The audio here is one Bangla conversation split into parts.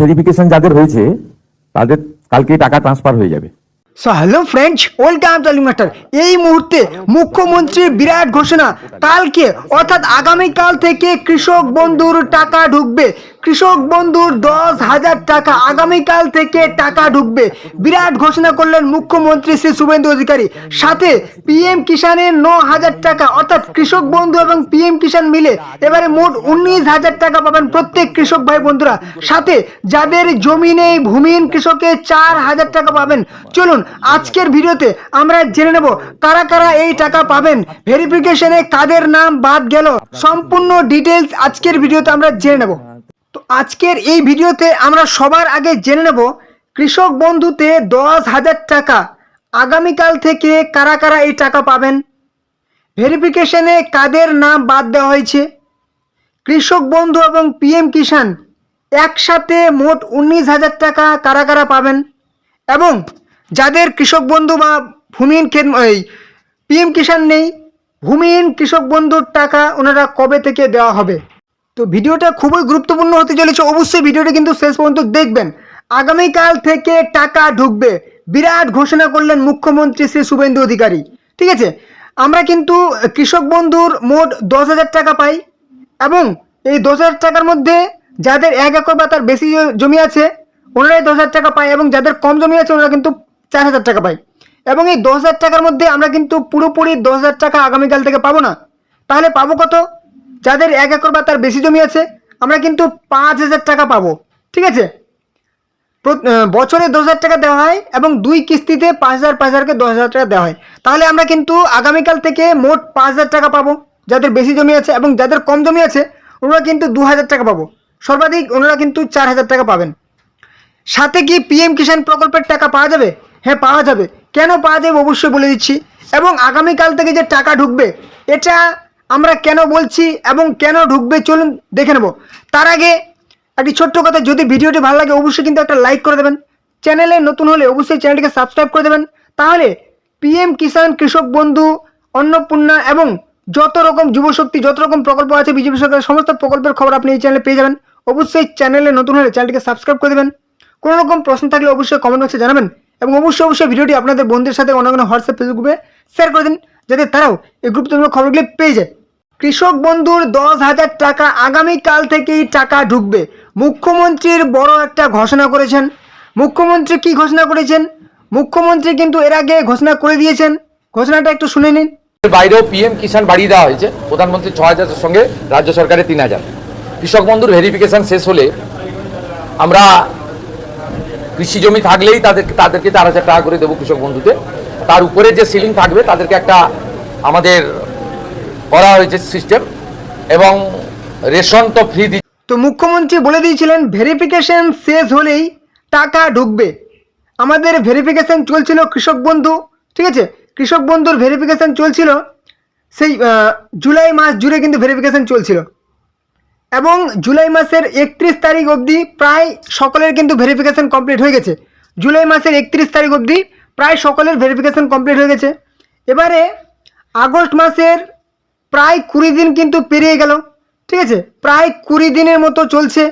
ভেরিফিকেশন যাদের হয়েছে তাদের কালকে টাকা ট্রান্সফার হয়ে যাবে। So hello friends, welcome to master. এই মুহূর্তে মুখ্যমন্ত্রীর বিরাট ঘোষণা, কালকে অর্থাৎ আগামীকাল থেকে কৃষক বন্ধুর টাকা ঢুকবে। কৃষক বন্ধুর 10,000 টাকা আগামীকাল থেকে টাকা ঢুকবে। বিরাট ঘোষণা করলেন মুখ্যমন্ত্রী শ্রী শুভেন্দু অধিকারী। সাথে পিএম কিষানের 9,000 টাকা, অর্থাৎ কৃষক বন্ধু এবং পিএম কিষান মিলে এবারে মোট 19,000 টাকা পাবেন প্রত্যেক কৃষক ভাই বন্ধুরা। সাথে যাদের জমি নেই ভূমিহীন কৃষকের 4,000 টাকা পাবেন। চলুন আজকের ভিডিওতে আমরা জেনে নেব কারা কারা এই টাকা পাবেন, ভেরিফিকেশনে কাদের নাম বাদ গেল, সম্পূর্ণ ডিটেলস আজকের ভিডিওতে আমরা জেনে নেব। তো আজকের এই ভিডিওতে আমরা সবার আগে জেনে নেব কৃষক বন্ধুতে 10,000 টাকা আগামীকাল থেকে কারা কারা এই টাকা পাবেন, ভেরিফিকেশনে কাদের নাম বাদ দেওয়া হয়েছে, কৃষক বন্ধু এবং পিএম কিষান একসাথে মোট 19,000 টাকা কারা কারা পাবেন, এবং যাদের কৃষক বন্ধু বা ভূমিহীন পিএম কিষান নেই, ভূমিহীন কৃষক বন্ধুর টাকা ওনারা কবে থেকে দেওয়া হবে। তো ভিডিওটা খুবই গুরুত্বপূর্ণ হতে চলেছে, অবশ্যই ভিডিওটা কিন্তু শেষ পর্যন্ত দেখবেন। আগামীকাল থেকে টাকা ঢুকবে, বিরাট ঘোষণা করলেন মুখ্যমন্ত্রী শ্রী শুভেন্দু অধিকারী। ঠিক আছে, আমরা কিন্তু কৃষক বন্ধুর মোট 10,000 টাকা পাই, এবং এই 10,000 টাকার মধ্যে যাদের 1 একর বা তার বেশি জমি আছে ওনারাই 10,000 টাকা পায়, এবং যাদের কম জমি আছে ওনারা কিন্তু 4,000 টাকা পায়। এবং এই 10,000 টাকার মধ্যে আমরা কিন্তু পুরোপুরি 10,000 টাকা আগামীকাল থেকে পাবো না। তাহলে পাবো কত? যাদের 1 একর বা তার বেশি জমি আছে আমরা কিন্তু 5,000 টাকা পাবো। ঠিক আছে, বছরে 10,000 টাকা দেওয়া হয় এবং 2 কিস্তিতে 5,000 10,000 টাকা দেওয়া হয়। তাহলে আমরা কিন্তু আগামীকাল থেকে মোট 5,000 টাকা পাবো যাদের বেশি জমি আছে, এবং যাদের কম জমি আছে ওনারা কিন্তু 2,000 টাকা পাবো। সর্বাধিক ওনারা কিন্তু 4,000 টাকা পাবেন। সাথে কি পিএম কিষাণ প্রকল্পের টাকা পাওয়া যাবে? হ্যাঁ, পাওয়া যাবে। কেন পাওয়া যাবে অবশ্যই বলে দিচ্ছি। এবং আগামীকাল থেকে যে টাকা ঢুকবে এটা আমরা কেন বলছি এবং কেন ঢুকবে চলুন দেখে নেব। তার আগে একটি ছোট্ট কথা, যদি ভিডিওটি ভালো লাগে অবশ্যই কিন্তু একটা লাইক করে দেবেন। চ্যানেলে নতুন হলে অবশ্যই চ্যানেলটিকে সাবস্ক্রাইব করে দেবেন। তাহলে পিএম কিষাণ, কৃষক বন্ধু, অন্নপূর্ণা এবং যত রকম যুবশক্তি, যত রকম প্রকল্প আছে বিজেপি সরকারের সমস্ত প্রকল্পের খবর আপনি এই চ্যানেলে পেয়ে যাবেন। অবশ্যই চ্যানেলে নতুন হলে চ্যানেলটিকে সাবস্ক্রাইব করে দেবেন। কোনো রকম প্রশ্ন থাকলে অবশ্যই কমেন্ট বক্সে জানাবেন, এবং অবশ্যই ভিডিওটি আপনাদের বন্ধুদের সাথে অন্য হোয়াটসঅ্যাপ ফেসবুক গ্রুপে শেয়ার করে দিন, যাতে তারাও এই গ্রুপ থেকে খবরগুলি পেয়ে যায়। কৃষক বন্ধুর 10,000 টাকা আগামীকাল থেকেই টাকা ঢুকবে। মুখ্যমন্ত্রীর বড় একটা ঘোষণা করেছেন। মুখ্যমন্ত্রী কি ঘোষণা করেছেন? মুখ্যমন্ত্রী কিন্তু এর আগে ঘোষণা করে দিয়েছেন, ঘোষণাটা একটু শুনে নিন। বাইরেও পিএম কিষাণ বাড়িয়ে দেওয়া হয়েছে, প্রধানমন্ত্রী 6,000 সঙ্গে রাজ্য সরকারের 3,000। কৃষক বন্ধুর ভেরিফিকেশন শেষ হলে আমরা কৃষি জমি থাকলেই তাদেরকে 4,000 টাকা করে দেবো কৃষক বন্ধুতে। তার উপরে যে সিলিং থাকবে তাদেরকে একটা আমাদের করা হয়েছে সিস্টেম, এবং রেশন তো ফ্রি। তো মুখ্যমন্ত্রী বলে দিয়েছিলেন ভেরিফিকেশন শেষ হলেই টাকা ঢুকবে। আমাদের ভেরিফিকেশন চলছিল কৃষক বন্ধু, ঠিক আছে, কৃষক বন্ধুর ভেরিফিকেশন চলছিল সেই জুলাই মাস জুড়ে কিন্তু ভেরিফিকেশন চলছিল, এবং জুলাই মাসের 31 তারিখ অবধি প্রায় সকলের কিন্তু ভেরিফিকেশন কমপ্লিট হয়ে গেছে। জুলাই মাসের 31 তারিখ অবধি প্রায় সকলের ভেরিফিকেশন কমপ্লিট হয়ে গেছে। এবারে আগস্ট মাসের প্রায় 20 দিন কিন্তু পেরিয়ে গেল। ঠিক আছে, প্রায় 20 দিনের মতো চলছে।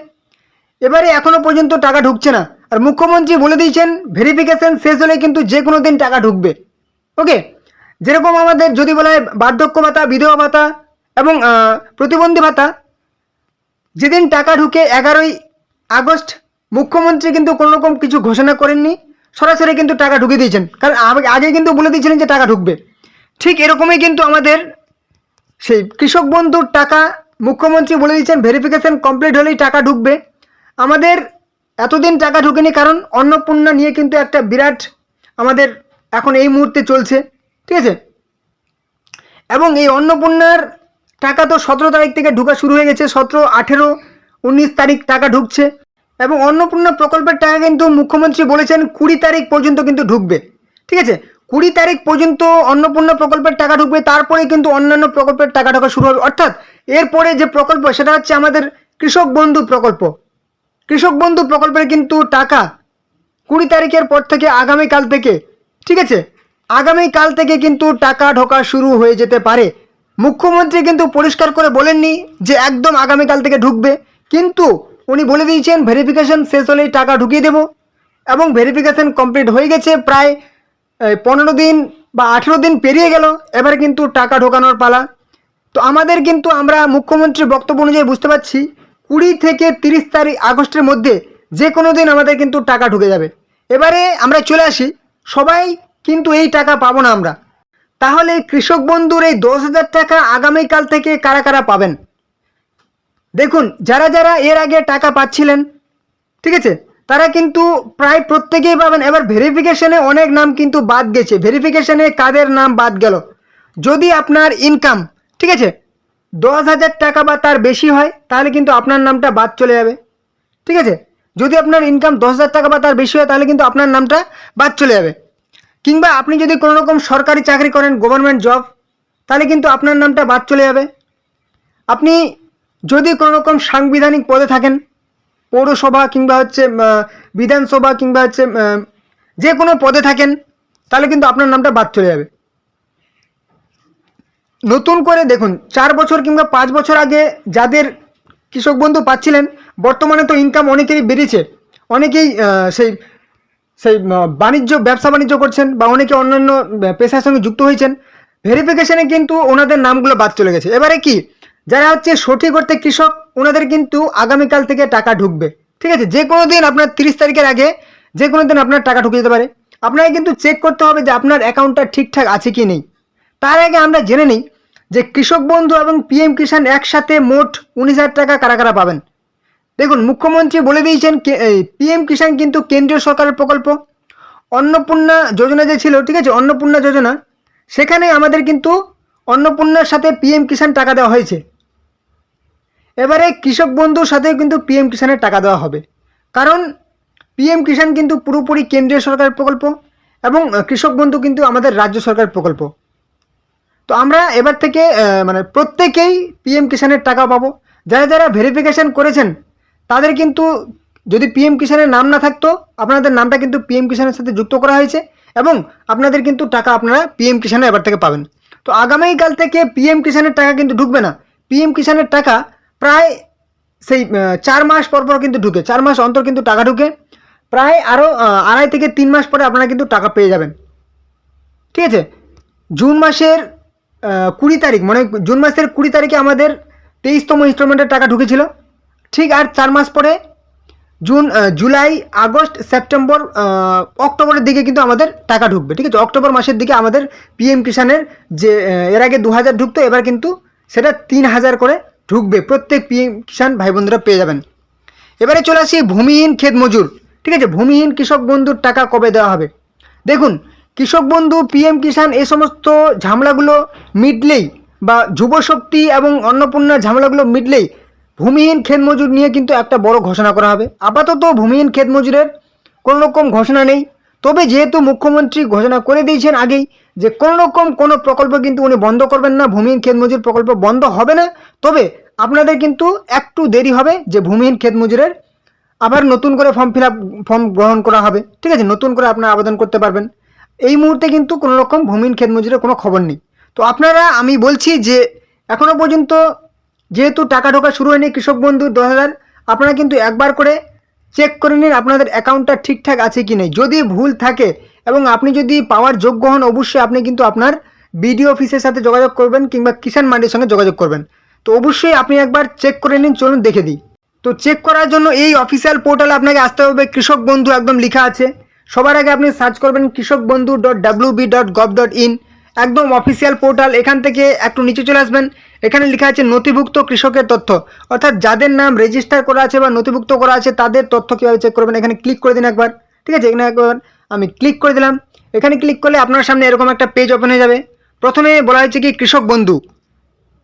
এবারে এখনও পর্যন্ত টাকা ঢুকছে না। আর মুখ্যমন্ত্রী বলে দিয়েছেন ভেরিফিকেশন শেষ হলে কিন্তু যে কোনো দিন টাকা ঢুকবে। ওকে, যেরকম আমাদের যদি বলা হয় বার্ধক্য ভাতা, বিধবা ভাতা এবং প্রতিবন্ধী ভাতা, যেদিন টাকা ঢুকে 11ই আগস্ট, মুখ্যমন্ত্রী কিন্তু কোনো রকম কিছু ঘোষণা করেননি, সরাসরি কিন্তু টাকা ঢুকে দিয়েছেন। কারণ আগে কিন্তু বলে দিয়েছিলেন যে টাকা ঢুকবে। ঠিক এরকমই কিন্তু আমাদের সেই কৃষক বন্ধুর টাকা মুখ্যমন্ত্রী বলে দিচ্ছেন ভেরিফিকেশন কমপ্লিট হলেই টাকা ঢুকবে। আমাদের এতদিন টাকা ঢুকেনি, কারণ অন্নপূর্ণা নিয়ে কিন্তু একটা বিরাট আমাদের এখন এই মুহূর্তে চলছে। ঠিক আছে, এবং এই অন্নপূর্ণার টাকা তো 17 তারিখ থেকে ঢোকা শুরু হয়ে গেছে। 17, 18, 19 তারিখ টাকা ঢুকছে, এবং অন্নপূর্ণা প্রকল্পের টাকা কিন্তু মুখ্যমন্ত্রী বলেছেন 20 তারিখ পর্যন্ত কিন্তু ঢুকবে। ঠিক আছে, 20 তারিখ পর্যন্ত অন্নপূর্ণা প্রকল্পের টাকা ঢুকবে, তারপরে কিন্তু অন্যান্য প্রকল্পের টাকা ঢোকা শুরু হবে। অর্থাৎ এরপরে যে প্রকল্প সেটা হচ্ছে আমাদের কৃষক বন্ধু প্রকল্প। কৃষক বন্ধু প্রকল্পের কিন্তু টাকা 20 তারিখের পর থেকে আগামীকাল থেকে, ঠিক আছে, আগামীকাল থেকে কিন্তু টাকা ঢোকা শুরু হয়ে যেতে পারে। মুখ্যমন্ত্রী কিন্তু পরিষ্কার করে বলেননি যে একদম আগামীকাল থেকে ঢুকবে, কিন্তু উনি বলে দিয়েছেন ভেরিফিকেশন শেষ হলেই টাকা ঢুকিয়ে দেব, এবং ভেরিফিকেশন কমপ্লিট হয়ে গেছে। প্রায় 15 দিন বা 18 দিন পেরিয়ে গেল, এবার কিন্তু টাকা ঢোকানোর পালা। তো আমাদের কিন্তু আমরা মুখ্যমন্ত্রীর বক্তব্য অনুযায়ী বুঝতে পারছি 20 থেকে 30 তারিখ আগস্টের মধ্যে যে কোনো দিন আমাদের কিন্তু টাকা ঢুকে যাবে। এবারে আমরা চলে আসি, সবাই কিন্তু এই টাকা পাবো না আমরা। তাহলে কৃষক বন্ধুর এই 10,000 টাকা আগামীকাল থেকে কারা কারা পাবেন? দেখুন, যারা যারা এর আগে টাকা পাচ্ছিলেন, ঠিক আছে, তারা কিন্তু প্রায় প্রত্যেকেই পাবেন। এবার ভেরিফিকেশনে অনেক নাম কিন্তু বাদ গেছে। ভেরিফিকেশনে কাদের নাম বাদ গেল? যদি আপনার ইনকাম, ঠিক আছে, 10,000 টাকা বা তার বেশি হয়, তাহলে কিন্তু আপনার নামটা বাদ চলে যাবে, ঠিক আছে। যদি আপনার ইনকাম 10,000 টাকা বা তার বেশি হয়, তাহলে কিন্তু আপনার নামটা বাদ চলে যাবে। কিংবা আপনি যদি কোনো রকম সরকারি চাকরি করেন, গভর্নমেন্ট জব, তাহলে কিন্তু আপনার নামটা বাদ চলে যাবে। আপনি যদি কোনো রকম সাংবিধানিক পদে থাকেন, পৌরসভা কিংবা হচ্ছে বিধানসভা কিংবা হচ্ছে যে কোনো পদে থাকেন, তাহলে কিন্তু আপনার নামটা বাদ চলে যাবে। নতুন করে দেখুন, 4 বছর কিংবা 5 বছর আগে যাদের কৃষক বন্ধু পাচ্ছিলেন, বর্তমানে তো ইনকাম অনেকেরই বেড়েছে, অনেকেই সেই সেই ব্যবসা বাণিজ্য করছেন বা অনেকে অন্যান্য পেশার সঙ্গে যুক্ত হয়েছেন। ভেরিফিকেশনে কিন্তু ওনাদের নামগুলো বাদ চলে গেছে। এবারে কি, যারা হচ্ছে সঠিক অর্থে কৃষক, ওনাদের কিন্তু আগামীকাল থেকে টাকা ঢুকবে, ঠিক আছে। যে কোনো দিন আপনার 30 তারিখের আগে যে কোনো দিন আপনার টাকা ঢুকে যেতে পারে। আপনাকে কিন্তু চেক করতে হবে যে আপনার অ্যাকাউন্টটা ঠিকঠাক আছে কি নেই। তার আগে আমরা জেনে নিই যে কৃষক বন্ধু এবং পিএম কিষাণ একসাথে মোট 19,000 টাকা কারা কারা পাবেন। দেখুন, মুখ্যমন্ত্রী বলে দিয়েছেন পিএম কিষাণ কিন্তু কেন্দ্রীয় সরকারের প্রকল্প। অন্নপূর্ণা যোজনা যে ছিল, ঠিক আছে, অন্নপূর্ণা যোজনা, সেখানে আমাদের কিন্তু অন্নপূর্ণার সাথে পিএম কিষাণ টাকা দেওয়া হয়েছে। এবারে কৃষক বন্ধুর সাথেও কিন্তু পিএম কিষাণের টাকা দেওয়া হবে, কারণ পিএম কিষাণ কিন্তু পুরোপুরি কেন্দ্রীয় সরকারের প্রকল্প এবং কৃষক বন্ধু কিন্তু আমাদের রাজ্য সরকারের প্রকল্প। তো আমরা এবার থেকে মানে প্রত্যেকেই পিএম কিষাণের টাকা পাবো। যারা যারা ভেরিফিকেশন করেছেন, তাদের কিন্তু যদি পিএম কিষাণের নাম না থাকতো, আপনাদের নামটা কিন্তু পিএম কিষাণের সাথে যুক্ত করা হয়েছে এবং আপনাদের কিন্তু টাকা আপনারা পিএম কিষাণে এবার থেকে পাবেন। তো আগামীকাল থেকে পিএম কিষাণের টাকা কিন্তু ঢুকবে না। পিএম কিষাণের টাকা প্রায় সেই 4 মাস পর পর কিন্তু ঢুকে, 4 মাস অন্তর কিন্তু টাকা ঢুকে। প্রায় আরও 2.5 থেকে 3 মাস পরে আপনারা কিন্তু টাকা পেয়ে যাবেন, ঠিক আছে। জুন মাসের 20 তারিখ, মানে জুন মাসের 20 তারিখে আমাদের 23তম ইনস্টলমেন্টের টাকা ঢুকেছিল। ঠিক আর 4 মাস পরে জুন, জুলাই, আগস্ট, সেপ্টেম্বর, অক্টোবরের দিকে কিন্তু আমাদের টাকা ঢুকবে, ঠিক আছে। অক্টোবর মাসের দিকে আমাদের পিএম কিষাণের যে এর আগে 2,000 ঢুকতো, এবার কিন্তু সেটা 3,000 করে ঢুকবে। প্রত্যেক পিএম কিষাণ ভাই বোনরা পেয়ে যাবেন। এবারে চলে আসি ভূমিহীন ক্ষেত মজুর, ঠিক আছে। ভূমিহীন কৃষক বন্ধুর টাকা কবে দেওয়া হবে? দেখুন, কৃষক বন্ধু, পিএম কিষাণ এই সমস্ত ঝামেলাগুলো মিটলেই, বা যুবশক্তি এবং অন্নপূর্ণার ঝামেলাগুলো মিটলেই ভূমিহীন ক্ষেত মজুর নিয়ে কিন্তু একটা বড় ঘোষণা করা হবে। আপাতত ভূমিহীন ক্ষেত মজুরের কোনো রকম ঘোষণা নেই, তবে যেহেতু মুখ্যমন্ত্রী ঘোষণা করে দিয়েছেন আগেই যে কোনো রকম কোনো প্রকল্প কিন্তু উনি বন্ধ করবেন না, ভূমিহীন ক্ষেত মজুর প্রকল্প বন্ধ হবে না। তবে আপনাদের কিন্তু একটু দেরি হবে, যে ভূমিহীন ক্ষেত মজুরের আবার নতুন করে ফর্ম গ্রহণ করা হবে, ঠিক আছে। নতুন করে আপনারা আবেদন করতে পারবেন। এই মুহূর্তে কিন্তু কোনো রকম ভূমিহীন ক্ষেত মজুরের কোনো খবর নেই। তো আপনারা, আমি বলছি যে এখনও পর্যন্ত যেহেতু টাকা ঢোকা শুরু হয়নি কৃষক বন্ধু 10,000, আপনারা কিন্তু একবার করে চেক করে নিন আপনাদের অ্যাকাউন্টটা ঠিকঠাক আছে কি নেই। যদি ভুল থাকে এবং আপনি যদি পাওয়ার যোগ্য হন, অবশ্যই আপনি কিন্তু আপনার বিডিও অফিসের সাথে যোগাযোগ করবেন কিংবা কিষাণ মান্ডির সঙ্গে যোগাযোগ করবেন। তো অবশ্যই আপনি একবার চেক করে নিন, চলুন দেখে দিই। তো চেক করার জন্য এই অফিসিয়াল পোর্টালে আপনাকে আসতে হবে। কৃষক বন্ধু একদম লেখা আছে। সবার আগে আপনি সার্চ করবেন kৃষকবন্ধু.wb.gov.in, একদম অফিসিয়াল পোর্টাল। এখান থেকে একটু নিচে চলে আসবেন, এখানে লেখা আছে নথিভুক্ত কৃষকের তথ্য, অর্থাৎ যাদের নাম রেজিস্টার করা আছে বা নথিভুক্ত করা আছে তাদের তথ্য কীভাবে চেক করবেন, এখানে ক্লিক করে দিন একবার, ঠিক আছে। এখানে একবার আমি ক্লিক করে দিলাম। এখানে ক্লিক করলে আপনার সামনে এরকম একটা পেজ ওপেন হয়ে যাবে। প্রথমে বলা হয়েছে কি কৃষক বন্ধু,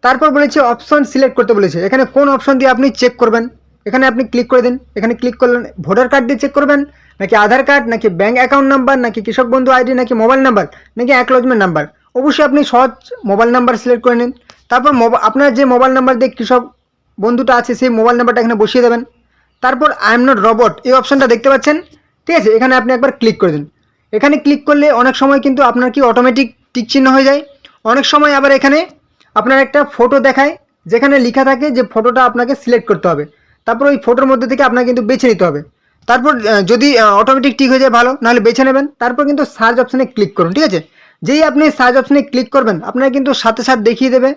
তারপর বলেছে অপশন সিলেক্ট করতে বলেছে। এখানে কোন অপশন দিয়ে আপনি চেক করবেন, এখানে আপনি ক্লিক করে দিন। এখানে ক্লিক করলেন, ভোটার কার্ড দিয়ে চেক করবেন, নাকি আধার কার্ড, নাকি ব্যাঙ্ক অ্যাকাউন্ট নাম্বার, নাকি কৃষক বন্ধু আইডি, নাকি মোবাইল নাম্বার, নাকি অ্যাকনোলেজমেন্ট নাম্বার। অবশ্যই আপনি সহজ মোবাইল নাম্বার সিলেক্ট করে নিন। তারপর আপনার যে মোবাইল নাম্বার দিয়ে কৃষক বন্ধুটা আছে সেই মোবাইল নাম্বারটা এখানে বসিয়ে দেবেন। তারপর আই এম নট রোবট এই অপশনটা দেখতে পাচ্ছেন, ঠিক আছে। এখানে আপনি একবার ক্লিক করে দিন। এখানে ক্লিক করলে অনেক সময় কিন্তু আপনার কি অটোমেটিক টিক চিহ্ন হয়ে যায়, অনেক সময় আবার এখানে আপনার একটা ফটো দেখায় যেখানে লেখা থাকে যে ফটোটা আপনাকে সিলেক্ট করতে হবে। তারপর ওই ফটোর মধ্যে থেকে আপনাকে কিন্তু বেছে নিতে হবে। তারপর যদি অটোমেটিক ঠিক হয়ে যায় ভালো, নাহলে বেছে নেবেন। তারপর কিন্তু সার্চ অপশানে ক্লিক করুন, ঠিক আছে। যেই আপনি সার্চ অপশানে ক্লিক করবেন আপনার কিন্তু সাথে সাথে দেখিয়ে দেবে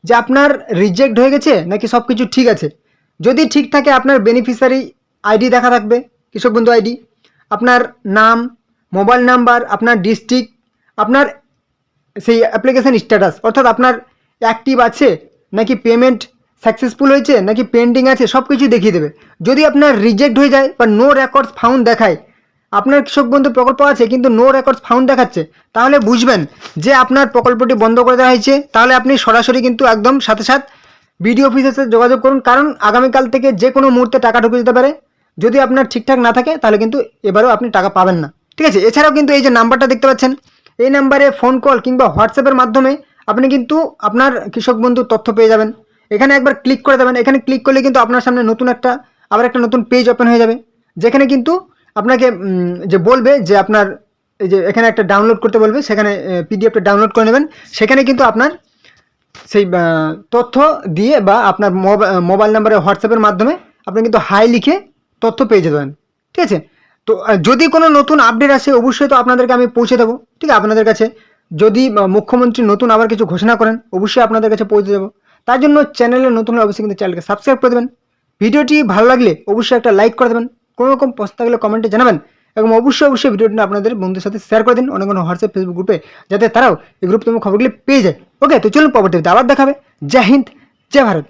যে আপনার রিজেক্ট হয়ে গেছে নাকি সব কিছু ঠিক আছে। যদি ঠিক থাকে আপনার বেনিফিশিয়ারি আইডি দেখা থাকবে, কৃষক বন্ধু আইডি, আপনার নাম, মোবাইল নাম্বার, আপনার ডিস্ট্রিক্ট, আপনার সেই অ্যাপ্লিকেশান স্ট্যাটাস, অর্থাৎ আপনার অ্যাক্টিভ আছে নাকি পেমেন্ট সাকসেসফুল হয়েছে নাকি পেন্ডিং আছে, সব কিছু দেখিয়ে দেবে। যদি আপনার রিজেক্ট হয়ে যায় বা নো রেকর্ডস ফাউন্ড দেখায়, আপনার কৃষক বন্ধু প্রকল্প আছে কিন্তু নো রেকর্ডস ফাউন্ড দেখাচ্ছে, তাহলে বুঝবেন যে আপনার প্রকল্পটি বন্ধ করে দেওয়া হয়েছে। তাহলে আপনি সরাসরি কিন্তু একদম সাথে সাথে বিডিও অফিসের সাথে যোগাযোগ করুন, কারণ আগামীকাল থেকে যে কোনো মুহূর্তে টাকা ঢুকে যেতে পারে। যদি আপনার ঠিকঠাক না থাকে তাহলে কিন্তু এবারেও আপনি টাকা পাবেন না, ঠিক আছে। এছাড়াও কিন্তু এই যে নাম্বারটা দেখতে পাচ্ছেন, এই নাম্বারে ফোন কল কিংবা হোয়াটসঅ্যাপের মাধ্যমে আপনি কিন্তু আপনার কৃষক বন্ধুর তথ্য পেয়ে যাবেন। এখানে একবার ক্লিক করে দেবেন। এখানে ক্লিক করলে কিন্তু আপনার সামনে আবার একটা নতুন পেজ ওপেন হয়ে যাবে, যেখানে কিন্তু আপনাকে যে বলবে যে আপনার এই যে এখানে একটা ডাউনলোড করতে বলবে, সেখানে পিডিএফটা ডাউনলোড করে নেবেন। সেখানে কিন্তু আপনার সেই তথ্য দিয়ে বা আপনার মোবাইল নাম্বারে হোয়াটসঅ্যাপের মাধ্যমে আপনি কিন্তু হাই লিখে তথ্য পেয়ে যেতে পারেন, ঠিক আছে। তো যদি কোনো নতুন আপডেট আসে অবশ্যই তো আপনাদেরকে আমি পৌঁছে দেবো, ঠিক আছে, আপনাদের কাছে। যদি মুখ্যমন্ত্রী নতুন আবার কিছু ঘোষণা করেন অবশ্যই আপনাদের কাছে পৌঁছে দেবো। তার জন্য চ্যানেলে নতুন হলে অবশ্যই কিন্তু চ্যানেলকে সাবস্ক্রাইব করে দেবেন। ভিডিওটি ভালো লাগলে অবশ্যই একটা লাইক করে দেবেন। কোনো রকম প্রশ্ন থাকলে কমেন্টে জানাবেন এবং অবশ্যই ভিডিওটি আপনাদের বন্ধুদের সাথে শেয়ার করে দিন অনেক হোয়াটসঅ্যাপ ফেসবুক গ্রুপে, যাতে তারাও এই গ্রুপ তোমার খবরগুলি পেয়ে যায়। ওকে, তো চলুন পরবর্তীতে আবার দেখাবে। জয় হিন্দ, জয় ভারত।